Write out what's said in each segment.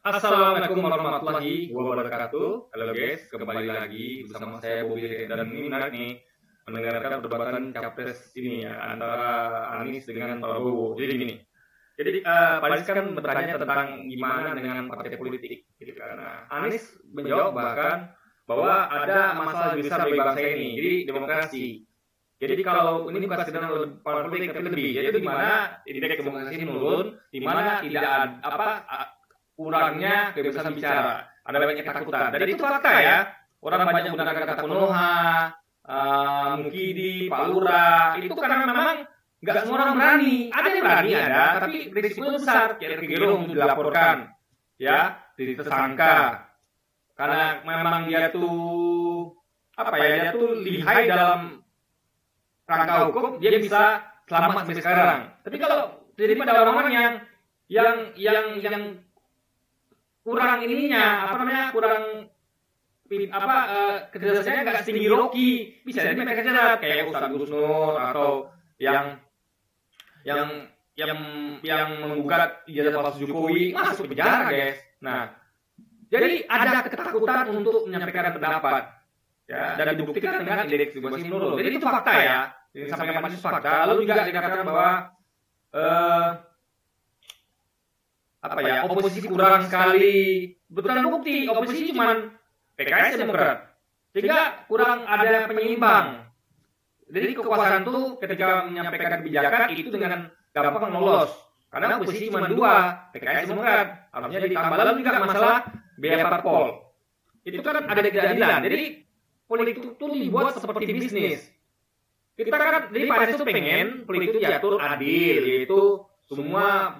Assalamualaikum warahmatullahi wabarakatuh. Halo guys, kembali lagi bersama saya Bobby dan ini menarik nih mendengarkan perdebatan capres ini ya antara Anies dengan Prabowo. Jadi gini. Pak Anies kan bertanya tentang gimana dengan partai politik gitu kan. Nah, Anies menjawab bahkan bahwa ada masalah besar bagi bangsa ini. Jadi demokrasi. Jadi kalau ini bukan sekedar partai politik tapi lebih. Jadi di mana indeks demokrasi menurun, di mana tidak ada kurangnya kebebasan bicara, ada banyak ketakutan. Dan itu fakta ya. Orang banyak menggunakan kata Konoha, Mukidi, Pak Lurah. Itu karena memang nggak semua orang berani. Ada yang berani ada, tapi risikonya besar. Kayak Rocky Gerung itu dilaporkan, ya, tersangka. Karena memang dia tuh dia tuh lihai dalam rangka hukum, dia bisa selamat sampai sekarang. Tapi kalau jadi pada orang-orang yang kurang ininya, kurang kecerdasannya nggak setinggi Rocky, bisa jadi mereka cerdas kayak Ustaz Gus Nur atau yang menggugat ijazah palsu Jokowi masuk penjara guys. Nah, jadi ada ketakutan untuk menyampaikan pendapat, ya, dan dibuktikan dengan indeks demokrasi menurun. Jadi itu fakta ya, yang disampaikan itu fakta. Lalu juga dikatakan bahwa oposisi kurang sekali. Betul bukti, oposisi cuma PKS Demokrat. Sehingga kurang ada penyeimbang. Jadi kekuasaan itu ketika menyampaikan kebijakan itu dengan gampang lolos. Karena oposisi cuma dua, PKS Demokrat. Harusnya ditambah. Lalu juga masalah biaya parpol. Itu kan ada keadilan. Jadi politik itu dibuat seperti bisnis. Kita kan, jadi Pak Anies itu pengen politik itu diatur adil, yaitu semua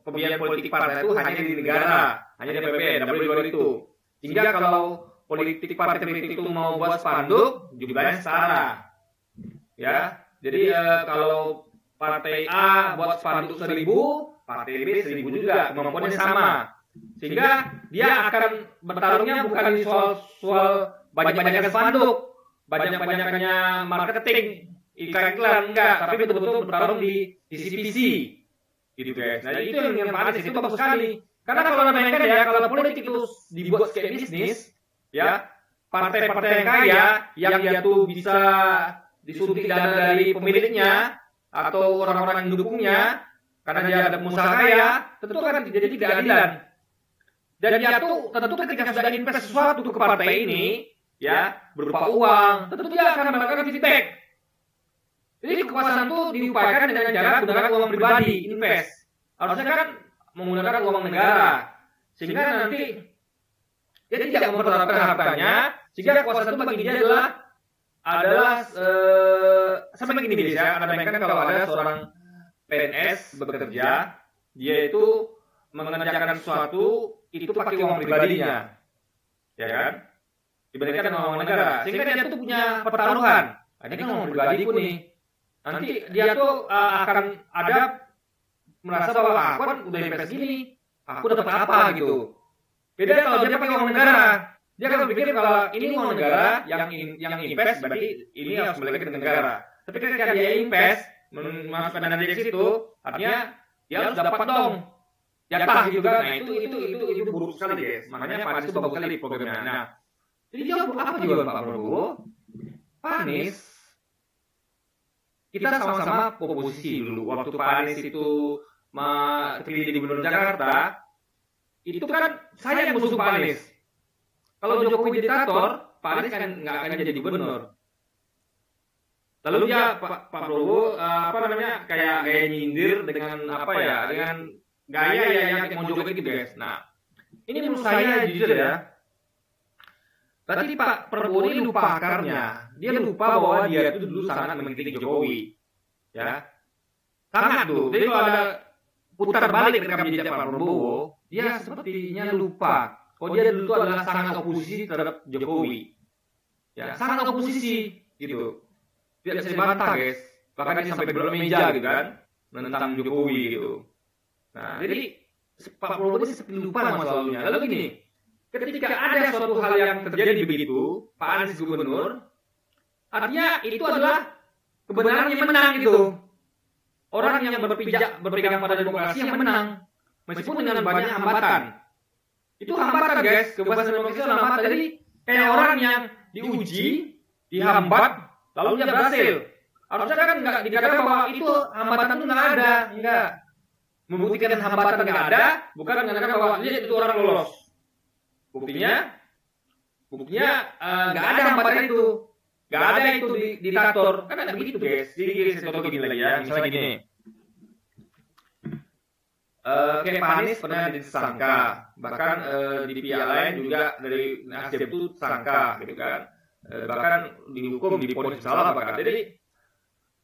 pembiayaan politik partai itu hanya di negara, hanya di APBN, tidak boleh di luar itu. Sehingga kalau partai politik itu mau buat spanduk, jumlahnya setara. Ya, jadi kalau partai A buat spanduk 1.000, partai B 1.000 juga, kemampuannya sama. Sehingga dia akan bertarungnya bukan di soal banyak-banyakan spanduk, banyak-banyakannya marketing, iklan enggak, tapi betul-betul bertarung di CPC. Gitu guys. Nah itu yang Pak Anies itu bagus sekali. Karena kalau bayangkan ya, kalau politik itu dibuat kayak bisnis, ya, partai-partai yang kaya yang dia tuh bisa disuntik dana dari pemiliknya atau orang-orang yang mendukungnya, karena dia ada pengusaha kaya, tentu akan jadi tidak adilan. Dan dia tuh tentu ketika sudah invest sesuatu ke partai ini, ya, berupa uang, tentu dia akan mendapatkan feedback. Jadi kekuasaan itu diupayakan dengan cara menggunakan uang pribadi, invest. Harusnya kan menggunakan uang negara. Sehingga nanti dia tidak mempertaruhkan hartanya, sehingga kekuasaan itu bagi dia adalah sampai gini guys ya, Anda bayangkan kalau ada seorang PNS bekerja, dia itu mengerjakan sesuatu itu pakai uang pribadinya. Ya kan? Dibandingkan dengan uang negara. Sehingga dia tuh punya pertaruhan. Ini kan uang pribadiku nih. Nanti dia tuh akan ada merasa bahwa aku kan udah invest gini, aku dapat apa gitu. Beda kalau dia pakai uang negara, dia akan berpikir kalau ini uang negara yang invest berarti ini harus kembali ke negara. Tapi ketika dia invest masukkan dana dari situ, artinya dia harus dapat dong jatah juga. Nah itu buruk sekali guys. Makanya Pak Anies itu bagus sekali programnya. Nah, jadi apa jawaban Pak Prabowo? Pak Anies, kita sama-sama oposisi dulu. Waktu Pak Anies itu terpilih jadi gubernur Jakarta, itu kan saya yang musuh Pak Anies. Kalau Jokowi diktator, Pak Anies kan nggak akan jadi gubernur. Lalu dia Pak Prabowo kayak nyindir dengan dengan gaya yang mau Jokowi gitu guys. Nah, ini menurut saya jujur ya. Berarti Pak Prabowo ini lupa akarnya. Dia lupa bahwa dia itu dulu sangat mengkritik Jokowi. Ya. Sangat tuh. Jadi kalau ada putar balik rekam jejak Pak Prabowo, dia sepertinya lupa. Kalau dia dulu itu adalah sangat oposisi terhadap Jokowi. Ya, sangat oposisi gitu. Tidak bisa dibantah, guys. Bahkan dia sampai bermeja gitu kan, menentang Jokowi gitu. Nah, jadi Pak Prabowo ini seperti lupa masa lalunya. Lalu gini, ketika ada suatu hal yang terjadi begitu, Pak Anies gubernur, artinya itu adalah kebenaran yang menang gitu. Orang yang berpegang pada demokrasi yang menang, meskipun dengan banyak hambatan. Itu hambatan guys, kebebasan demokrasi itu hambatan. Jadi kayak orang yang diuji, dihambat, lalu dia berhasil. Harusnya kan nggak dikatakan bahwa itu hambatan itu nggak ada, enggak. Membuktikan hambatan nggak ada, bukan mengatakan bahwa itu orang lolos. Buktinya nggak ada hambatan itu, nggak ada itu diktator. Kan ada begitu guys. Jadi saya contoh gini lagi ya, misalnya gini. Kayak Pak Anies pernah disangka, bahkan di pihak lain juga dari Nasdem itu sangka gitu kan, bahkan dihukum, diponis bersalah bahkan. Jadi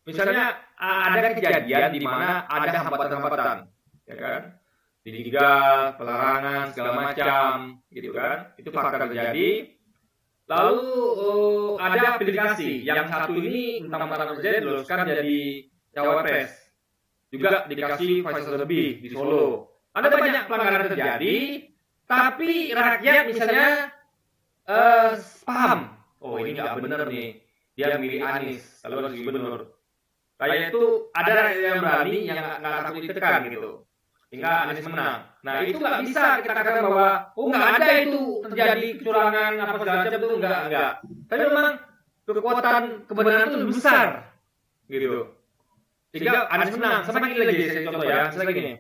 misalnya ada kejadian di mana ada hambatan-hambatan, ya kan, didigal, pelarangan segala macam, gitu kan, itu fakta terjadi. Lalu ada aplikasi yang satu ini tentang presiden diloloskan jadi cawapres. Juga dikasih fasilitas lebih di Solo. Ada banyak pelanggaran terjadi, tapi rakyat misalnya paham, oh ini nggak benar nih, dia milih Anies, lalu harus gubernur. Kayak itu ada rakyat yang berani yang nggak takut ditekan gitu, hingga Anies menang. Nah itu nggak bisa kita katakan bahwa nggak ada itu terjadi kecurangan apa segala macam itu nggak. Tapi memang kekuatan kebenaran itu lebih besar, gitu. Sehingga Anies menang. Sama gini lagi, saya contoh ya. Misalnya gini.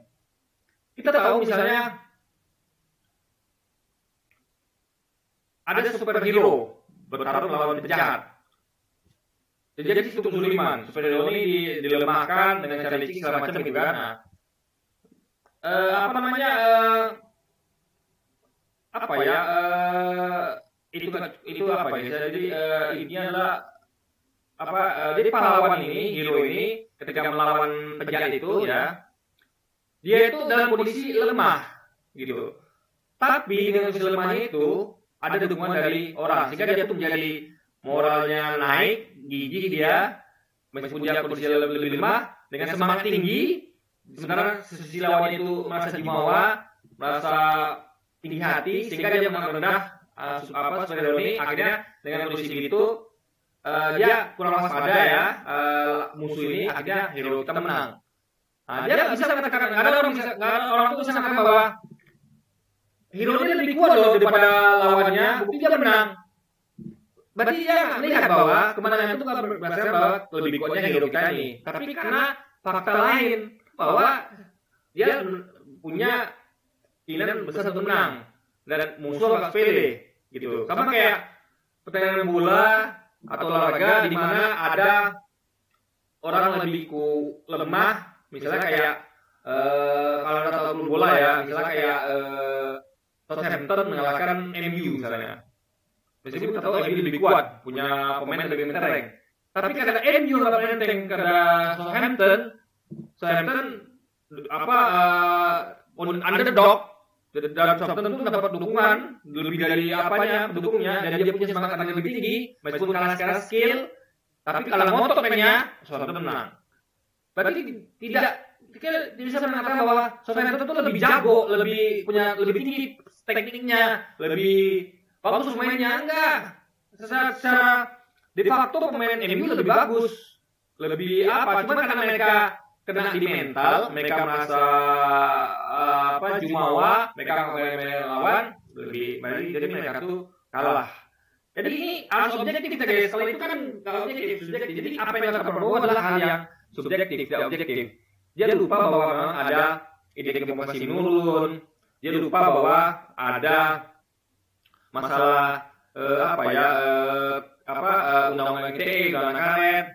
Kita tahu misalnya ada superhero bertarung melawan penjahat. Jadi itu kezuliman. Superhero ini dilemahkan dengan cara licik segala macam gitu kan. Nah, apa namanya? Apa ya? Itu apa ya? Jadi ini adalah apa? Jadi pahlawan ini, hero ini ketika melawan penjahat itu ya, dia itu dalam kondisi lemah gitu. Tapi dengan kondisi lemahnya itu ada dukungan dari orang, sehingga dia tuh menjadi moralnya naik, gigih dia, meskipun dia kondisi lebih lemah, dengan semangat tinggi. Sementara sisi lawan itu merasa jumawa, merasa tinggi hati, sehingga dia mengendah superhero ini. Akhirnya dengan kondisi itu dia kurang waspada ya, musuh ini, akhirnya hero kita menang. Nah, dia bisa mengatakan, orang itu bisa mengatakan bahwa hero ini lebih kuat loh daripada lawannya, bukti dia menang. Berarti dia melihat bahwa kemenangan itu berdasarkan bahwa lebih kuatnya hero kita ini. Tapi karena fakta lain bahwa dia punya keinginan besar untuk menang dan musuh agak sepele gitu. Sama kayak pertandingan bola atau olahraga di mana ada orang lebih lemah, misalnya kayak kalau kita tahu bola ya, misalnya kayak Southampton mengalahkan MU misalnya. Meskipun kita tahu MU lebih kuat, punya pemain lebih mentereng. Tapi karena MU nggak menenteng karena Southampton underdog. Dalam Southampton itu dapat dukungan lebih dari apanya pendukungnya, dan dia punya semangat yang lebih tinggi meskipun kalah secara skill, tapi kalau ngotot mainnya Southampton menang. Berarti tidak bisa mengatakan bahwa Southampton itu lebih jago, lebih tinggi tekniknya, lebih bagus mainnya, enggak. Secara de facto pemain MU lebih bagus, lebih apa? Cuma karena mereka kena di mental, mereka merasa jumawa, mereka melawan lebih baik, jadi mereka tuh kalah. Jadi ini harus objektif kita guys. Kalau itu kan kalau objektif, subjektif. Jadi apa yang dilakukan Prabowo adalah hal yang subjektif, tidak objektif. Dia lupa bahwa memang ada indeks demokrasi menurun. Dia lupa bahwa ada masalah undang-undang ITE, undang-undang karet,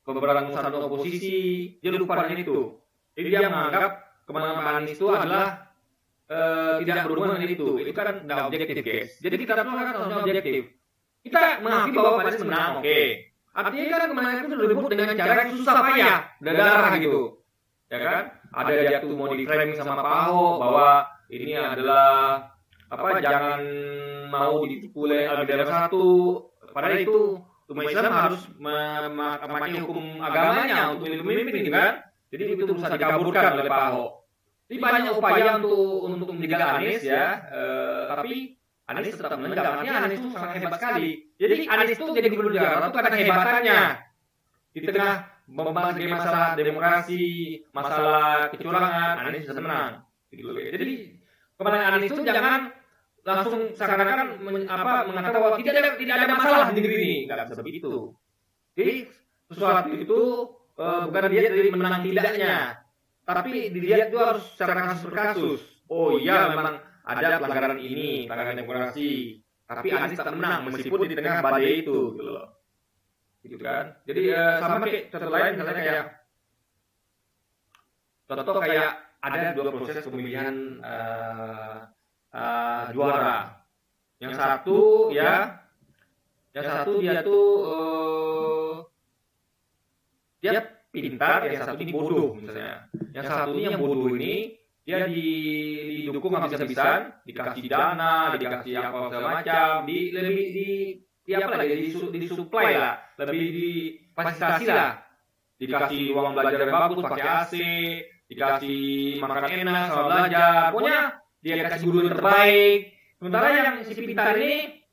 pemberantasan oposisi. Dia lupa dengan itu. Jadi dia menganggap kemenangan Pak Anies itu adalah tidak berhubungan dengan itu. Itu kan tidak objektif guys. Jadi kita harus objektif. Kita mengakui bahwa Pak Anies menang, oke. Artinya kan kemenangan itu direbut dengan cara yang susah payah, darah gitu. Ya kan? Ada dia tuh mau di-framing sama Pak Ahok bahwa ini adalah jangan mau ditipu oleh agenda satu. Padahal itu umat Islam harus memakai hukum agamanya untuk memimpin gitu kan. Jadi itu bisa dikaburkan oleh Pak Ahok. Jadi banyak upaya untuk menjegal Anies ya, tapi Anies tetap menang. Artinya Anies itu sangat hebat sekali. Jadi Anies itu jadi gubernur Jakarta itu karena kehebatannya. Di tengah membahas masalah demokrasi, masalah kecurangan, Anies bisa menang. Gitu. Jadi kemenangan Anies itu jangan langsung seakan-akan mengatakan bahwa tidak ada masalah di negeri ini. Nggak bisa begitu. Jadi sesuatu itu bukan dilihat dari menang tidaknya, tapi dilihat itu harus secara kasus per kasus. Oh iya, memang ada pelanggaran ini, pelanggaran demokrasi, tapi Anies tak menang meskipun di tengah badai itu, gitu loh. Gitu kan. Jadi sama kayak contoh lain misalnya kayak contoh kayak ada 2 proses pemilihan juara. Yang satu dia tuh dia pintar, yang satu ini bodoh misalnya. Yang satu ini yang bodoh ini dia didukung habis-habisan, dikasih dana, dikasih apa segala macam, disuplai lah, lebih difasilitasi lah, dikasih uang belajar yang bagus, pakai AC, dikasih makanan enak sama belajar, pokoknya dia kasih guru yang terbaik. Sementara yang si pintar ini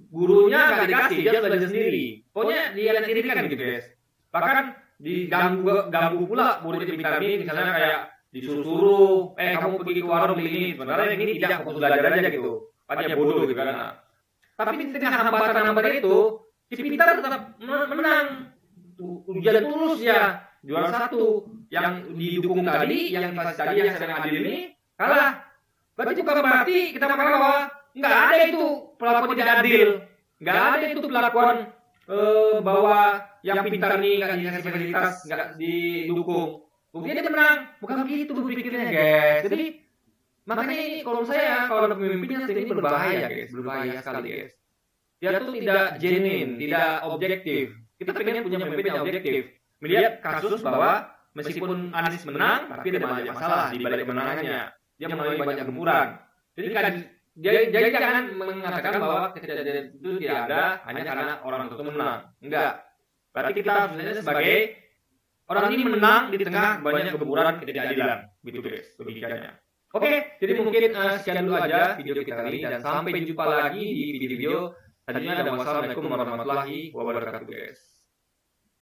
gurunya nggak dikasih, dia belajar sendiri. Pokoknya dia sendiri kan gitu guys. Bahkan diganggu pula murid pintar ini, misalnya kayak disuruh kamu pergi ke warung beli ini, sebenarnya yang ini tidak fokus belajar aja gitu, padahal bodoh gitu kan. Tapi di tengah hambatan itu si pintar tetap menang, ujian tulus ya, juara 1. Yang didukung tadi, yang sedang adil ini kalah. Berarti bukan berarti kita mengatakan bahwa nggak ada itu perlakuan tidak adil, nggak ada itu perlakuan bahwa yang pintar ini nggak dikasih fasilitas, nggak didukung. Buktinya dia menang, bukan begitu berpikirnya guys. Jadi makanya ini kalau pemimpinnya ini berbahaya guys, berbahaya sekali guys. Dia tuh tidak genuine, tidak objektif. Kita pengen punya pemimpin yang objektif, melihat kasus bahwa meskipun Anies menang, tapi ada banyak masalah di balik kemenangannya. Dia melalui banyak gempuran. Jadi jangan mengatakan bahwa kejadian itu tidak ada hanya karena orang itu menang. Enggak. Berarti kita harus melihat sebagai orang ini menang di tengah banyak gempuran ketidakadilan, gitu guys, logikanya. Oke, jadi mungkin sekian dulu aja video kita kali ini, dan sampai jumpa lagi di video-video selanjutnya. Dan wassalamualaikum warahmatullahi wabarakatuh guys.